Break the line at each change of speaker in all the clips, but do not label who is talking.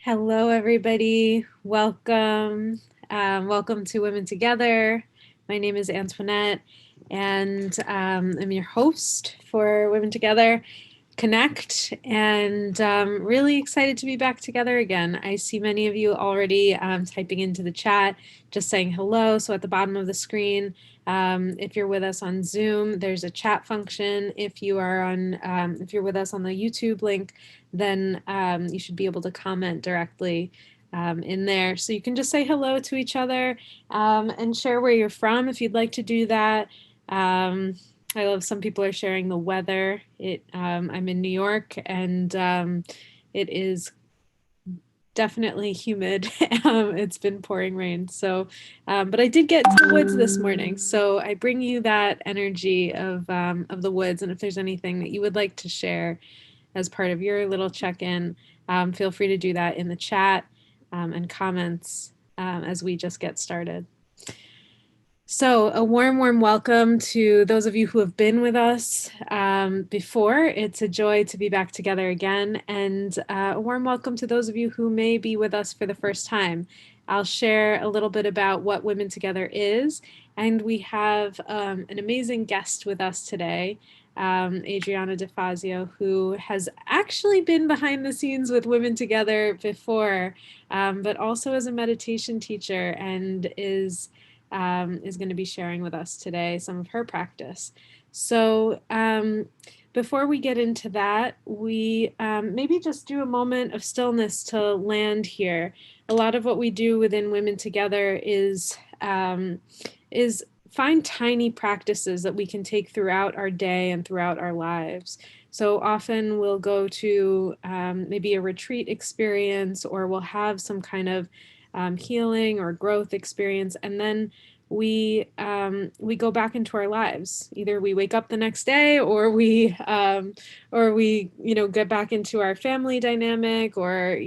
Hello, everybody. Welcome. Welcome to Women Together. My name is Antoinette, and I'm your host for Women Together Connect, and really excited to be back together again. I see many of you already typing into the chat, just saying hello. So at the bottom of the screen, if you're with us on Zoom, there's a chat function. If you're with us on the YouTube link, then you should be able to comment directly in there. So you can just say hello to each other and share where you're from if you'd like to do that. I love some people are sharing the weather. I'm in New York, and it is definitely humid. It's been pouring rain. But I did get to the woods this morning, so I bring you that energy of the woods. And if there's anything that you would like to share as part of your little check-in, feel free to do that in the chat and comments as we just get started. So a warm welcome to those of you who have been with us before. It's a joy to be back together again, and a warm welcome to those of you who may be with us for the first time. I'll share a little bit about what Women Together is, and we have an amazing guest with us today, Adriana DiFazio, who has actually been behind the scenes with Women Together before, but also as a meditation teacher, and is going to be sharing with us today some of her practice. So before we get into that, we maybe just do a moment of stillness to land here. A lot of what we do within Women Together is find tiny practices that we can take throughout our day and throughout our lives. So often we'll go to maybe a retreat experience, or we'll have some kind of healing or growth experience, and then we go back into our lives. Either we wake up the next day, or we get back into our family dynamic, or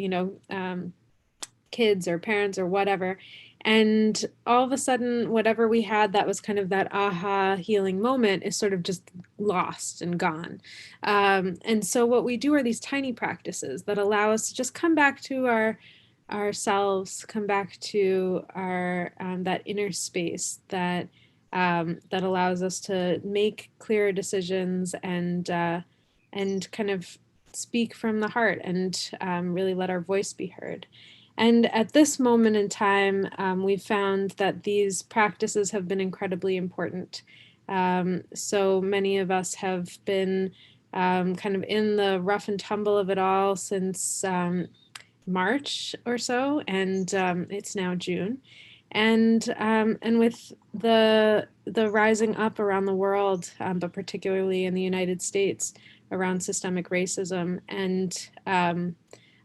kids or parents or whatever. And all of a sudden, whatever we had that was kind of that aha healing moment is sort of just lost and gone. And so what we do are these tiny practices that allow us to just come back to ourselves, come back to our that inner space that that allows us to make clearer decisions and kind of speak from the heart, and really let our voice be heard. And at this moment in time, we've found that these practices have been incredibly important. So many of us have been kind of in the rough and tumble of it all since March or so, and it's now June. And with the rising up around the world, but particularly in the United States, around systemic racism, and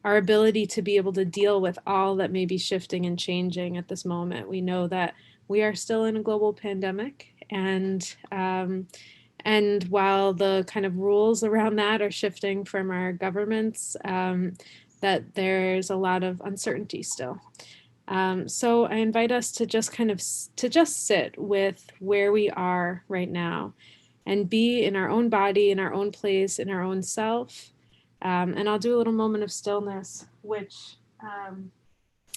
our ability to be able to deal with all that may be shifting and changing at this moment. We know that we are still in a global pandemic, and while the kind of rules around that are shifting from our governments, that there's a lot of uncertainty still. So I invite us to just sit with where we are right now, and be in our own body, in our own place, in our own self. And I'll do a little moment of stillness, which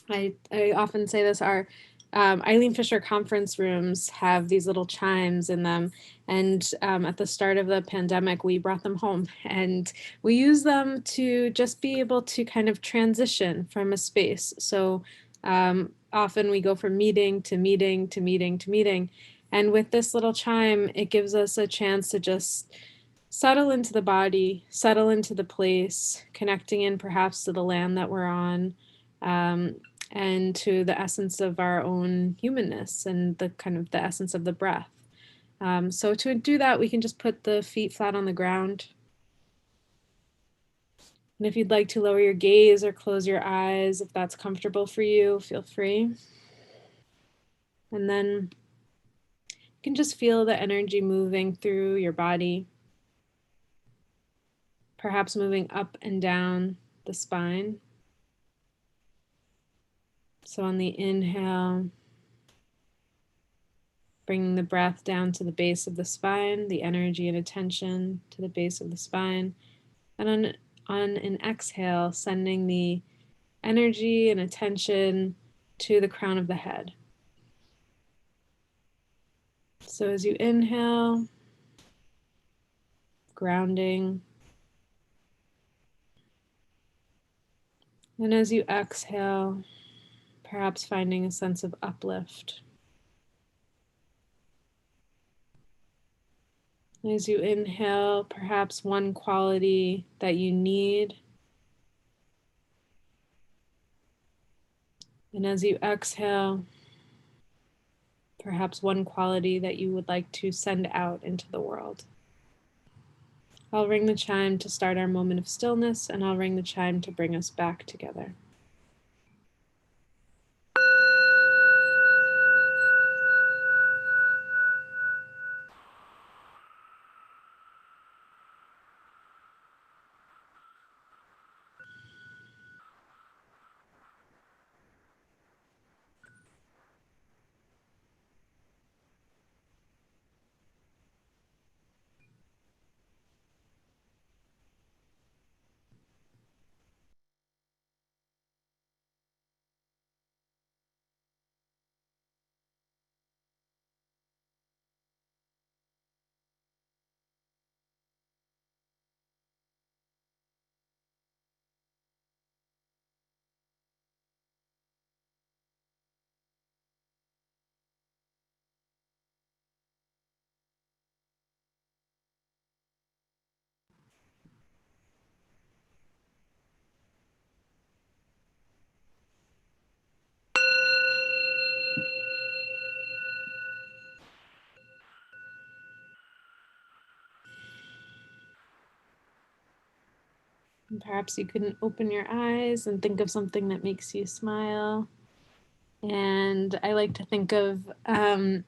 I often say this, our Eileen Fisher conference rooms have these little chimes in them. And at the start of the pandemic, we brought them home, and we use them to just be able to kind of transition from a space. So often we go from meeting to meeting to meeting to meeting. And with this little chime, it gives us a chance to just settle into the body, settle into the place, connecting in perhaps to the land that we're on, and to the essence of our own humanness, and the kind of the essence of the breath. So to do that, we can just put the feet flat on the ground. And if you'd like to lower your gaze or close your eyes, if that's comfortable for you, feel free. And then you can just feel the energy moving through your body, perhaps moving up and down the spine. So on the inhale, bringing the breath down to the base of the spine, the energy and attention to the base of the spine. And on an exhale, sending the energy and attention to the crown of the head. So as you inhale, grounding, and as you exhale, perhaps finding a sense of uplift. As you inhale, perhaps one quality that you need. And as you exhale, perhaps one quality that you would like to send out into the world. I'll ring the chime to start our moment of stillness, and I'll ring the chime to bring us back together. And perhaps you can open your eyes and think of something that makes you smile. And I like to think of my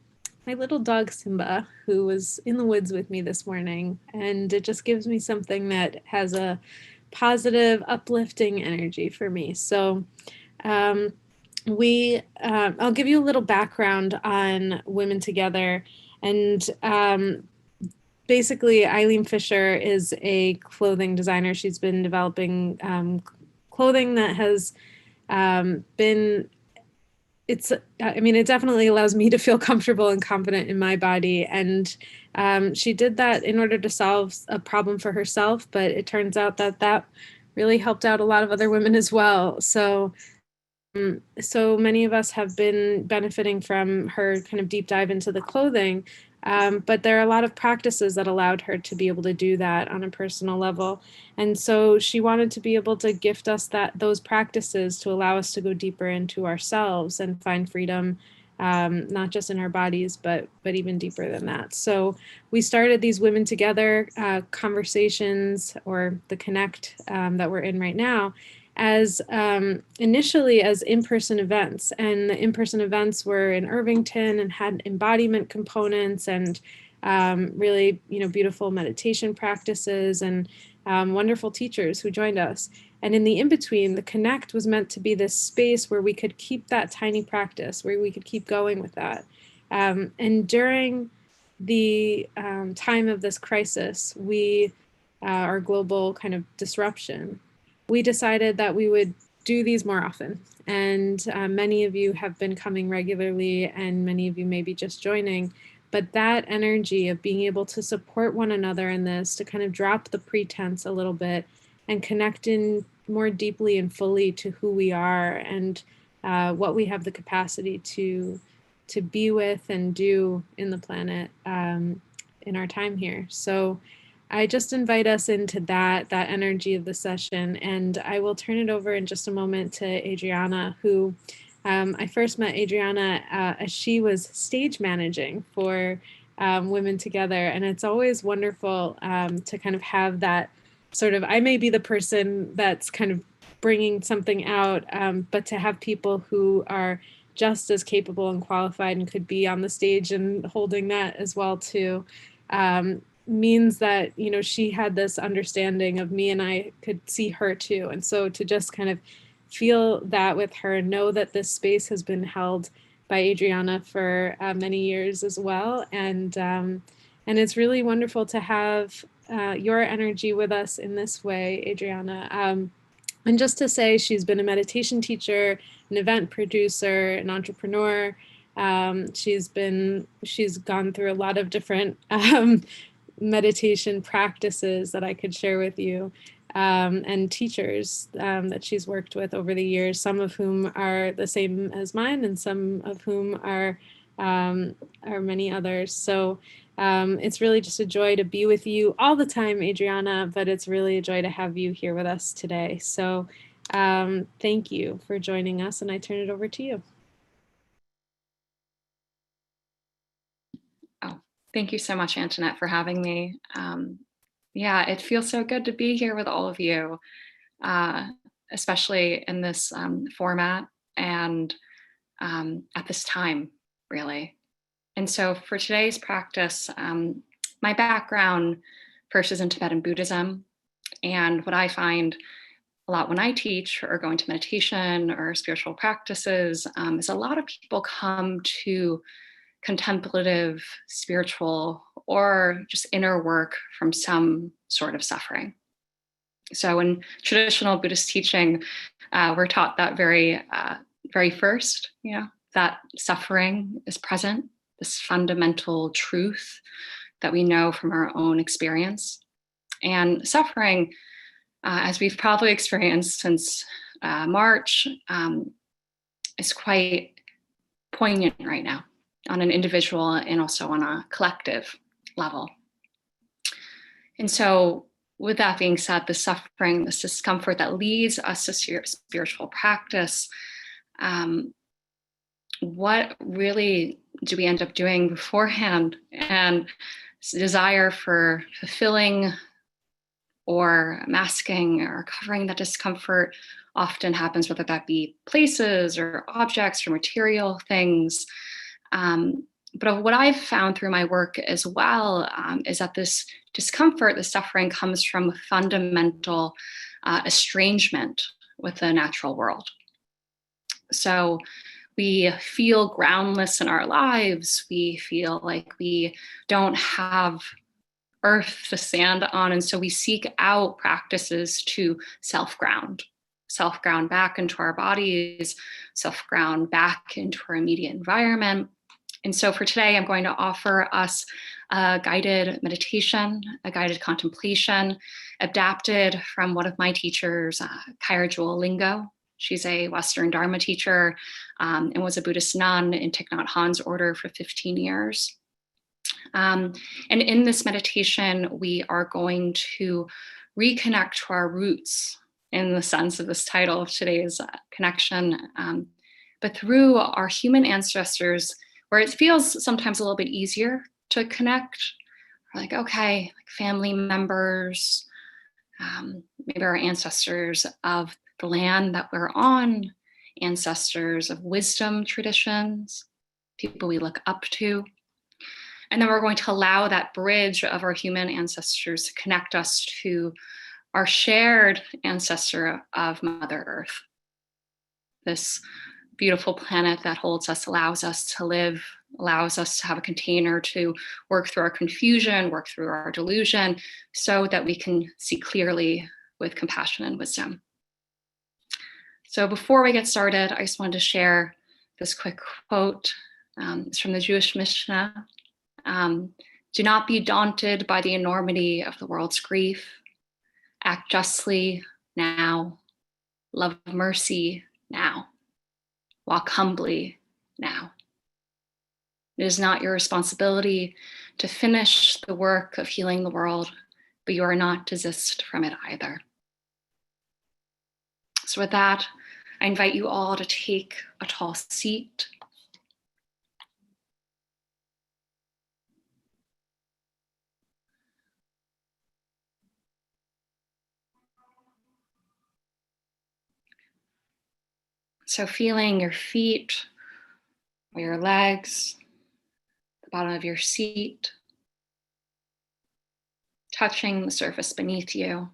little dog Simba, who was in the woods with me this morning. And it just gives me something that has a positive, uplifting energy for me. So I'll give you a little background on Women Together. And basically, Eileen Fisher is a clothing designer. She's been developing clothing that has been it definitely allows me to feel comfortable and confident in my body. And she did that in order to solve a problem for herself, but it turns out that that really helped out a lot of other women as well. So many of us have been benefiting from her kind of deep dive into the clothing. But there are a lot of practices that allowed her to be able to do that on a personal level. And so she wanted to be able to gift us those practices to allow us to go deeper into ourselves and find freedom, not just in our bodies, but even deeper than that. So we started these Women Together conversations, or the Connect that we're in right now, as initially as in-person events. And the in-person events were in Irvington and had embodiment components and really, beautiful meditation practices and wonderful teachers who joined us. And in the in-between, the Connect was meant to be this space where we could keep that tiny practice, where we could keep going with that. And during the time of this crisis, our global kind of disruption, we decided that we would do these more often. And many of you have been coming regularly, and many of you may be just joining. But that energy of being able to support one another in this, to kind of drop the pretense a little bit and connect in more deeply and fully to who we are and what we have the capacity to be with and do in the planet in our time here. So I just invite us into that energy of the session, and I will turn it over in just a moment to Adriana, who I first met Adriana as she was stage managing for Women Together, and it's always wonderful to kind of have that sort of, I may be the person that's kind of bringing something out, but to have people who are just as capable and qualified and could be on the stage and holding that as well too. Means that, she had this understanding of me and I could see her too. And so to just kind of feel that with her, know that this space has been held by Adriana for many years as well. And it's really wonderful to have your energy with us in this way, Adriana. And just to say, she's been a meditation teacher, an event producer, an entrepreneur. She's gone through a lot of different meditation practices that I could share with you, and teachers that she's worked with over the years, some of whom are the same as mine and some of whom are many others. So it's really just a joy to be with you all the time, Adriana, but it's really a joy to have you here with us today. So thank you for joining us, and I turn it over to you.
Oh, thank you so much, Antoinette, for having me. Yeah, it feels so good to be here with all of you, especially in this format and at this time, really. And so for today's practice, my background first is in Tibetan Buddhism. And what I find a lot when I teach or go into meditation or spiritual practices is a lot of people come to contemplative, spiritual, or just inner work from some sort of suffering. So in traditional Buddhist teaching, we're taught that very first, that suffering is present, this fundamental truth that we know from our own experience. And suffering, as we've probably experienced since March, is quite poignant right now on an individual and also on a collective level. And so with that being said, the suffering, this discomfort that leads us to spiritual practice, what really do we end up doing beforehand? And desire for fulfilling or masking or covering that discomfort often happens, whether that be places or objects or material things. But what I've found through my work as well is that this discomfort, the suffering, comes from fundamental estrangement with the natural world. So we feel groundless in our lives. We feel like we don't have earth to stand on. And so we seek out practices to self-ground back into our bodies, self-ground back into our immediate environment. And so for today, I'm going to offer us a guided meditation, a guided contemplation, adapted from one of my teachers, Kyra Jewel Lingo. She's a Western Dharma teacher and was a Buddhist nun in Thich Nhat Hanh's order for 15 years. And in this meditation, we are going to reconnect to our roots in the sense of this title of today's connection, but through our human ancestors, where it feels sometimes a little bit easier to connect. We're like, okay, like family members, maybe our ancestors of the land that we're on, ancestors of wisdom traditions, people we look up to. And then we're going to allow that bridge of our human ancestors to connect us to our shared ancestor of Mother Earth. This beautiful planet that holds us, allows us to live, allows us to have a container to work through our confusion, work through our delusion, so that we can see clearly with compassion and wisdom. So before we get started, I just wanted to share this quick quote. It's from the Jewish Mishnah. Do not be daunted by the enormity of the world's grief. Act justly now. Love mercy now. Walk humbly now. It is not your responsibility to finish the work of healing the world, but you are not to desist from it either. So with that, I invite you all to take a tall seat. So feeling your feet or your legs, the bottom of your seat, touching the surface beneath you.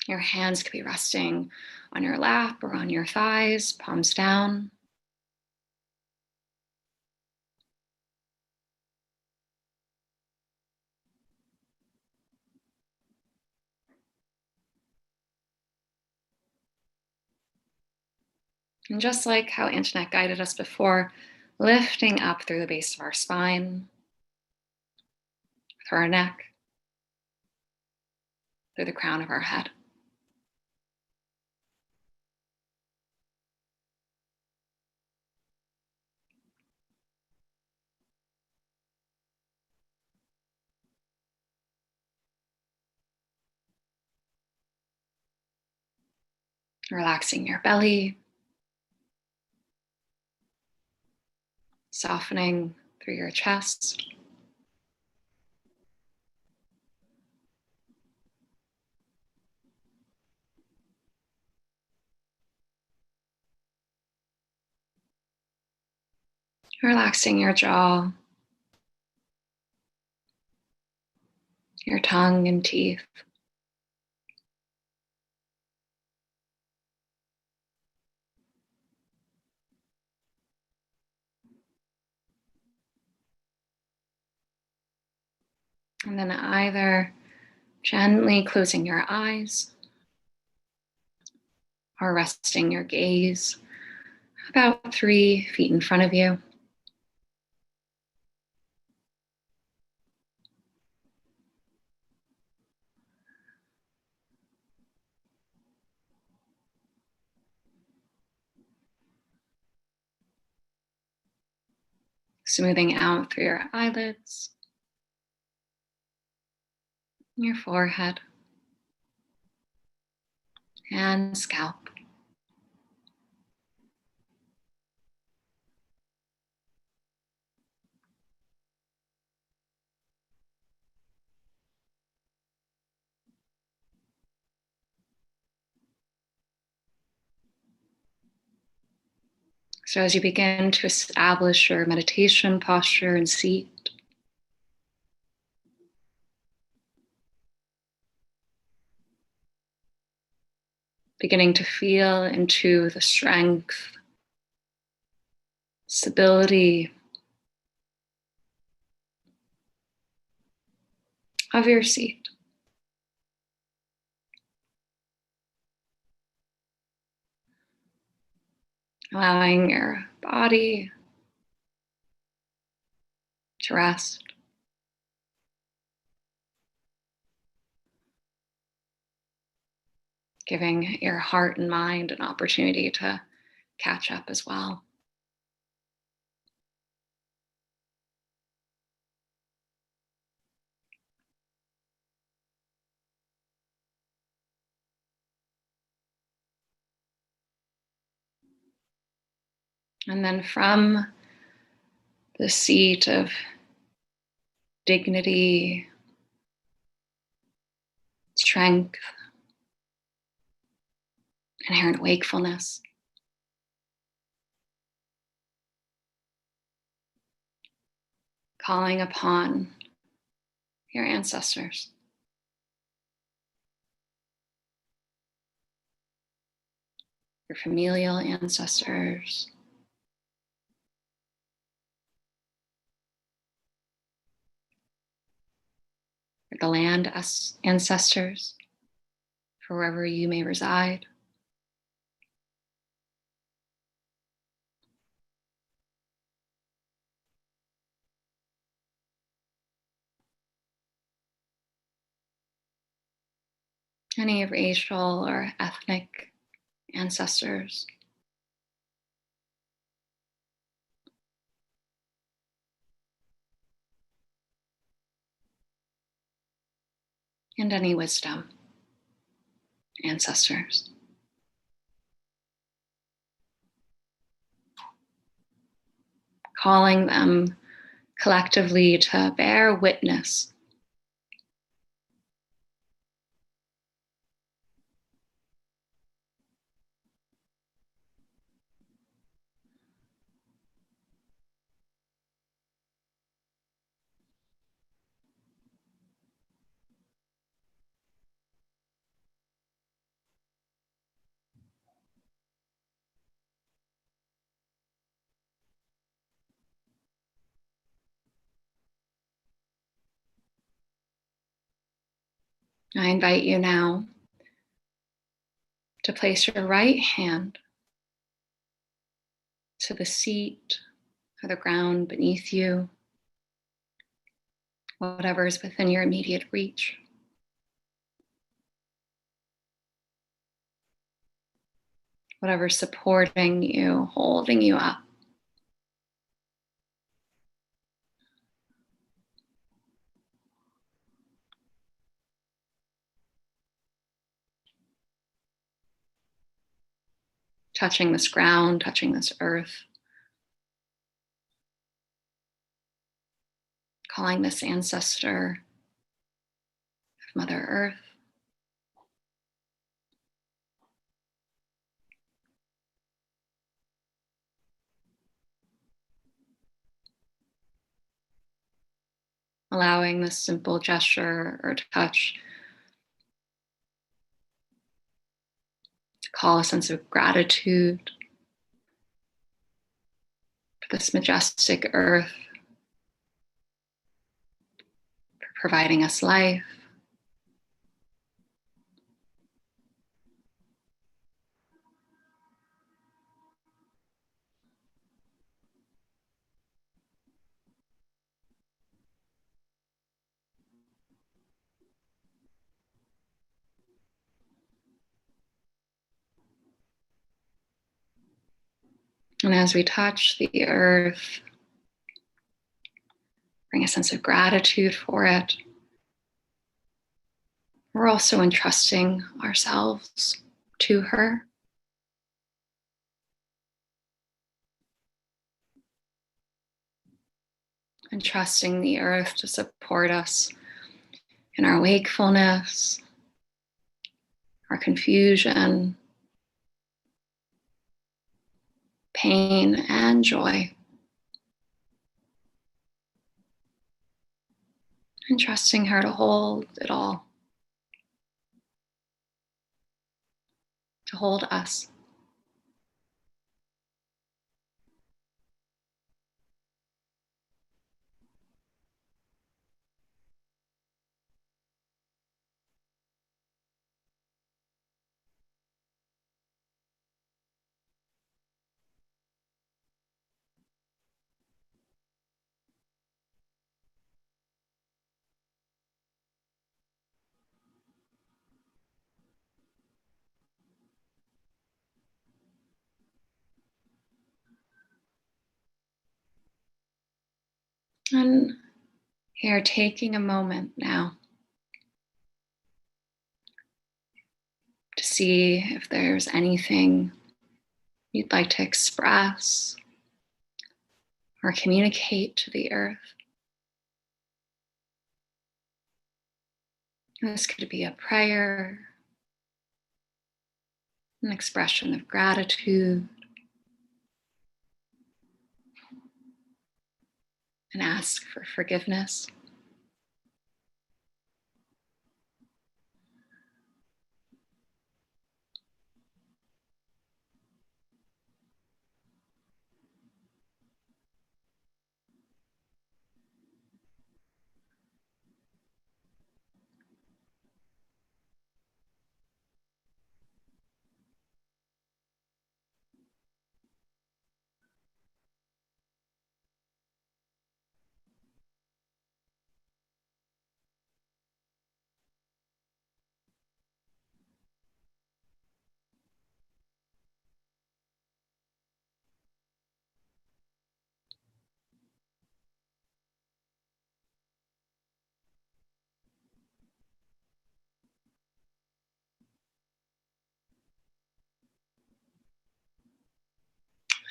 Your hands could be resting on your lap or on your thighs, palms down. And just like how Antoinette guided us before, lifting up through the base of our spine, through our neck, through the crown of our head. Relaxing your belly, softening through your chest. Relaxing your jaw, your tongue and teeth. And then either gently closing your eyes or resting your gaze about 3 feet in front of you. Smoothing out through your eyelids, your forehead, and scalp. So as you begin to establish your meditation posture and seat, beginning to feel into the strength, stability of your seat. Allowing your body to rest. Giving your heart and mind an opportunity to catch up as well. And then from the seat of dignity, strength, inherent wakefulness, calling upon your ancestors. Your familial ancestors, the land ancestors, for wherever you may reside. Any racial or ethnic ancestors. And any wisdom ancestors. Calling them collectively to bear witness I invite you now to place your right hand to the seat or the ground beneath you, whatever is within your immediate reach. Whatever's supporting you, holding you up. Touching this ground, touching this earth. Calling this ancestor of Mother Earth. Allowing this simple gesture or touch to call a sense of gratitude for this majestic earth, for providing us life. And as we touch the earth, bring a sense of gratitude for it. We're also entrusting ourselves to her. Entrusting the earth to support us in our wakefulness, our confusion, pain, and joy. And trusting her to hold it all, to hold us. And here, taking a moment now to see if there's anything you'd like to express or communicate to the earth. This could be a prayer, an expression of gratitude, and ask for forgiveness.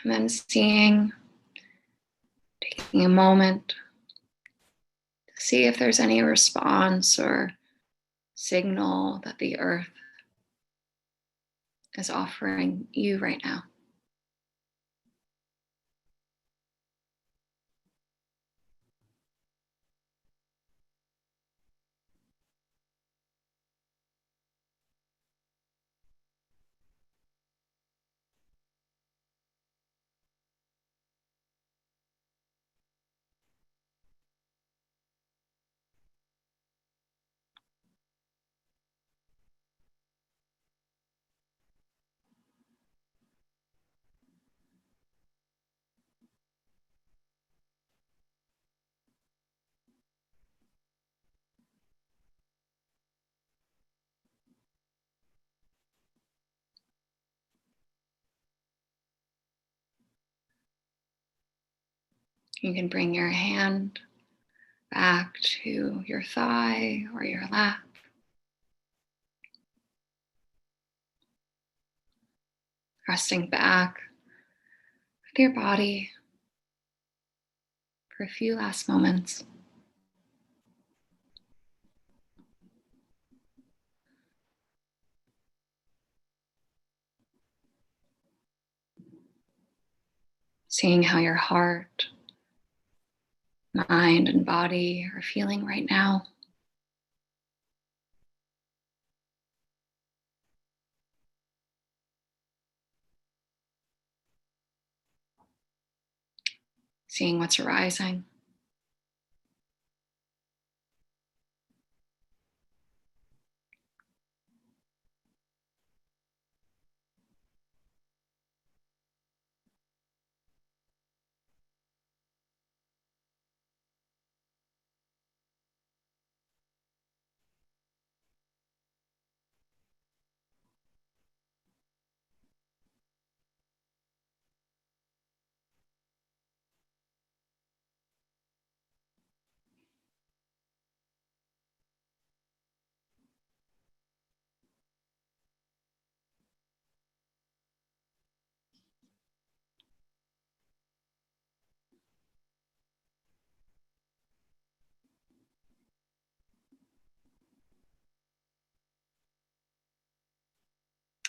And then taking a moment to see if there's any response or signal that the earth is offering you right now. You can bring your hand back to your thigh or your lap. Resting back with your body for a few last moments. Seeing how your heart, mind, and body are feeling right now. Seeing what's arising.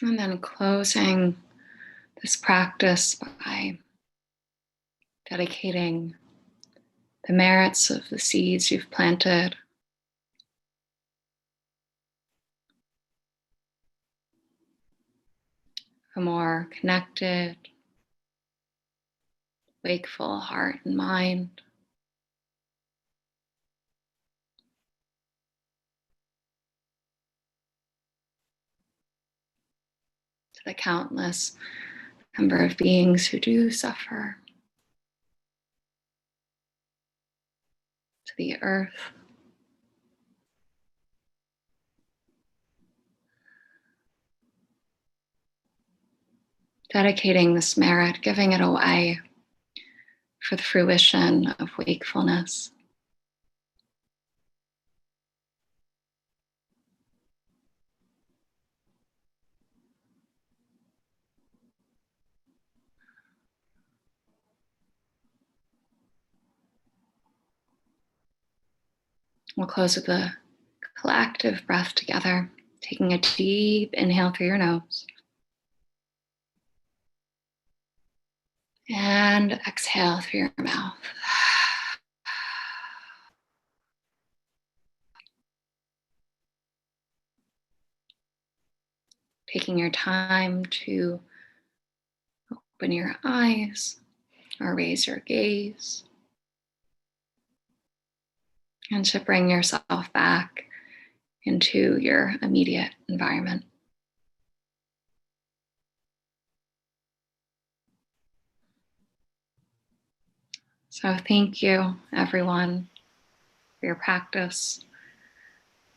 And then closing this practice by dedicating the merits of the seeds you've planted. A more connected, wakeful heart and mind. To the countless number of beings who do suffer. To the earth. Dedicating this merit, giving it away for the fruition of wakefulness. We'll close with a collective breath together, taking a deep inhale through your nose. And exhale through your mouth. Taking your time to open your eyes or raise your gaze. And to bring yourself back into your immediate environment. So thank you, everyone, for your practice.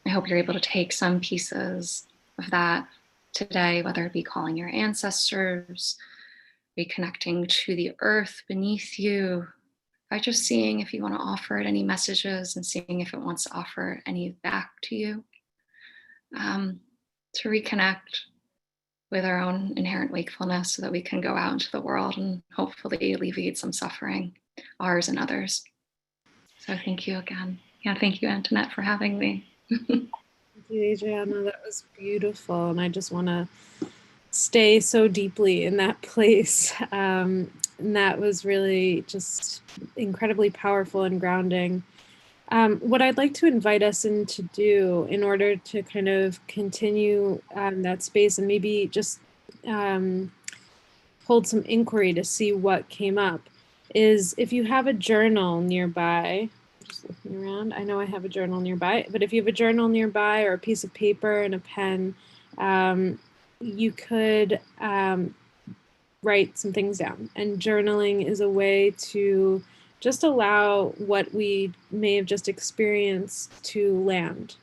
I hope you're able to take some pieces of that today, whether it be calling your ancestors, reconnecting to the earth beneath you, by just seeing if you want to offer it any messages and seeing if it wants to offer any back to you, to reconnect with our own inherent wakefulness so that we can go out into the world and hopefully alleviate some suffering, ours and others. So thank you again. Yeah, thank you, Antoinette, for having me.
Thank you, Adriana. That was beautiful. And I just want to stay so deeply in that place. And that was really just incredibly powerful and grounding. What I'd like to invite us in to do in order to kind of continue that space and maybe just hold some inquiry to see what came up is if you have a journal nearby, just looking around, I know I have a journal nearby, but if you have a journal nearby or a piece of paper and a pen, you could write some things down. And journaling is a way to just allow what we may have just experienced to land.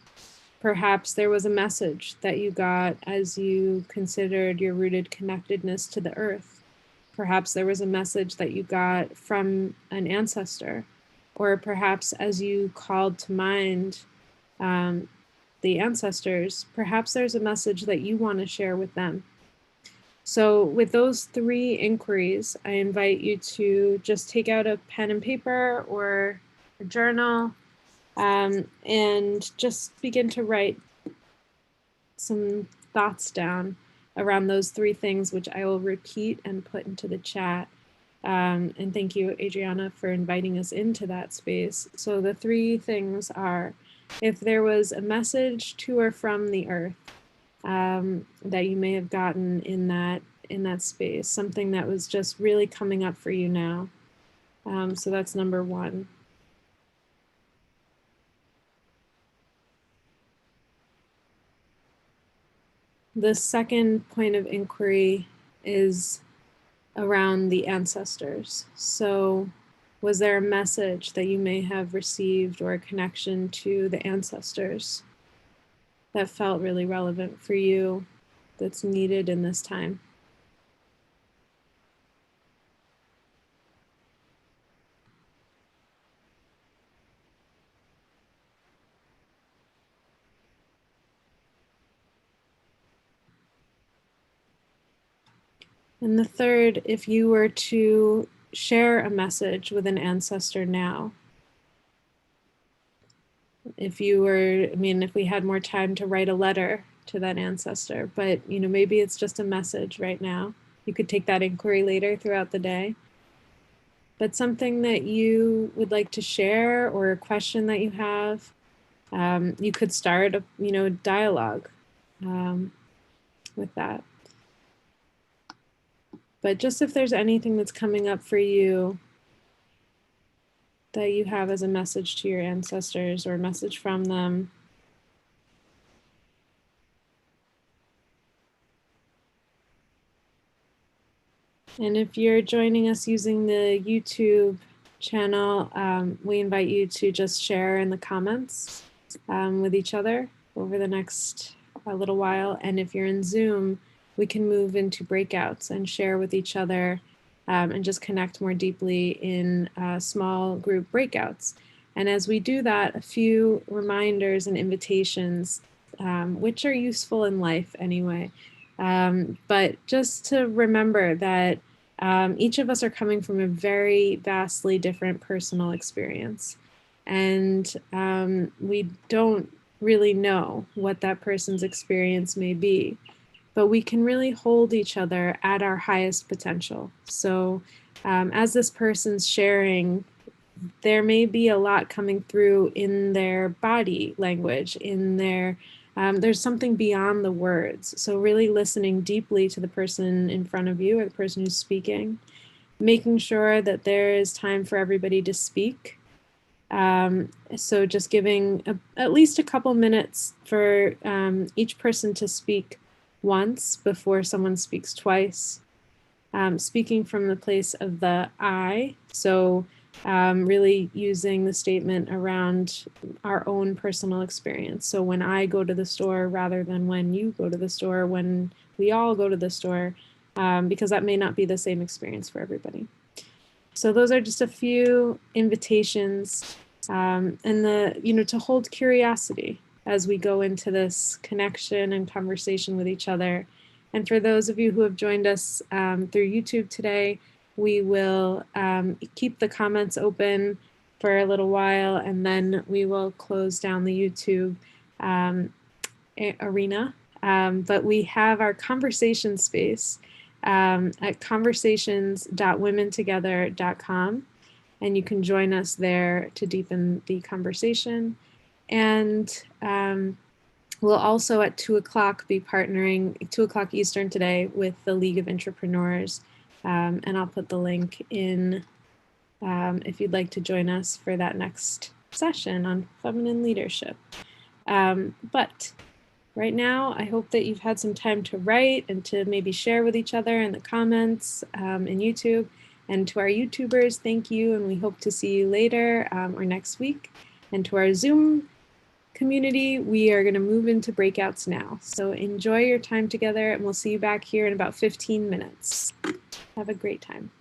Perhaps there was a message that you got as you considered your rooted connectedness to the earth. Perhaps there was a message that you got from an ancestor, or perhaps as you called to mind the ancestors, perhaps there's a message that you want to share with them. So with those three inquiries, I invite you to just take out a pen and paper or a journal and just begin to write some thoughts down around those three things, which I will repeat and put into the chat. And thank you, Adriana, for inviting us into that space. So the three things are, if there was a message to or from the earth that you may have gotten in that space, something that was just really coming up for you now. So that's number one. The second point of inquiry is around the ancestors. So was there a message that you may have received or a connection to the ancestors that felt really relevant for you, that's needed in this time? And the third, if you were to share a message with an ancestor now, if you were, I mean, if we had more time to write a letter to that ancestor, but maybe it's just a message right now. You could take that inquiry later throughout the day. But something that you would like to share or a question that you have, you could start a dialogue with that. But just if there's anything that's coming up for you that you have as a message to your ancestors or a message from them. And if you're joining us using the YouTube channel, we invite you to just share in the comments with each other over the next little while. And if you're in Zoom, we can move into breakouts and share with each other and just connect more deeply in small group breakouts. And as we do that, a few reminders and invitations, which are useful in life anyway. But just to remember that each of us are coming from a very vastly different personal experience. And we don't really know what that person's experience may be, but we can really hold each other at our highest potential. So as this person's sharing, there may be a lot coming through in their body language, in their there's something beyond the words. So really listening deeply to the person in front of you or the person who's speaking, making sure that there is time for everybody to speak. So just giving at least a couple minutes for each person to speak once before someone speaks twice. Speaking from the place of the I. So really using the statement around our own personal experience. So when I go to the store rather than when you go to the store, when we all go to the store, because that may not be the same experience for everybody. So those are just a few invitations and to hold curiosity as we go into this connection and conversation with each other. And for those of you who have joined us through YouTube today, we will keep the comments open for a little while, and then we will close down the YouTube arena. But we have our conversation space at conversations.womentogether.com, and you can join us there to deepen the conversation. And we'll also at 2 o'clock be partnering, 2 o'clock Eastern today, with the League of Entrepreneurs. And I'll put the link in if you'd like to join us for that next session on feminine leadership. But right now, I hope that you've had some time to write and to maybe share with each other in the comments in YouTube. And to our YouTubers, thank you, and we hope to see you later or next week. And to our Zoom community, we are going to move into breakouts now. So enjoy your time together, and we'll see you back here in about 15 minutes. Have a great time.